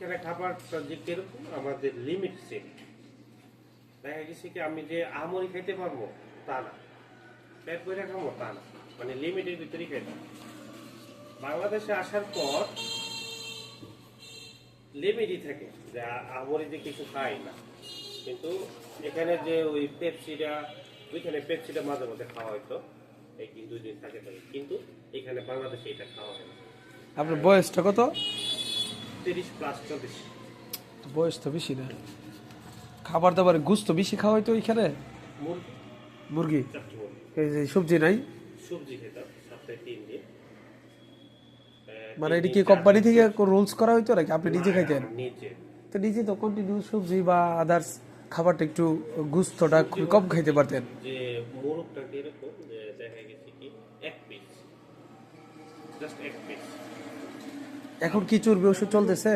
এখানে খাবারটা যে কিরকম আমাদের লিমিট সেট। দেখা গেছে কি আমি যে আমরি খাইতে পারবো তা না, পেট ভরে খাবো তা না, মানে লিমিটের ভিতরেই খাইতে হবে। বাংলাদেশে আসার পর লিমিটই থাকে যে আমরি যে কিছু খাই না, কিন্তু এখানে যে ওই পেপসিটা, ওইখানে পেপসিটা মাঝে মধ্যে খাওয়া হয়তো, এই 2 দিন থাকে থাকে, কিন্তু এখানে বাংলাদেশে এটা খাওয়া হয় না। আপনার বয়সটা কত? 30+40। বয়স তো বেশি না। খাবার দাবার গুস্ত বেশি খাওয়া হয়তো ওইখানে। মুরগি, মুরগি, চারটি মুরগি, এই যে সবজি নাই। সবজি খেতাম সপ্তাহে 3 দিন। মানে এটা কি কোম্পানি থেকে রুলস করা হইতো নাকি আপনি নিজে খাইতেন? নিজে তো নিজে তো কন্টিনিউ সবজি বা আদার্স খাবারটা একটু গুস্তটা খুব কম খাইতে পারতেন। যে মোরগটা এরকম যে দেখা গেছে কি 1 পিস, জাস্ট 1 পিস। এখন কি চর্বি ওষুধ চলতেছে?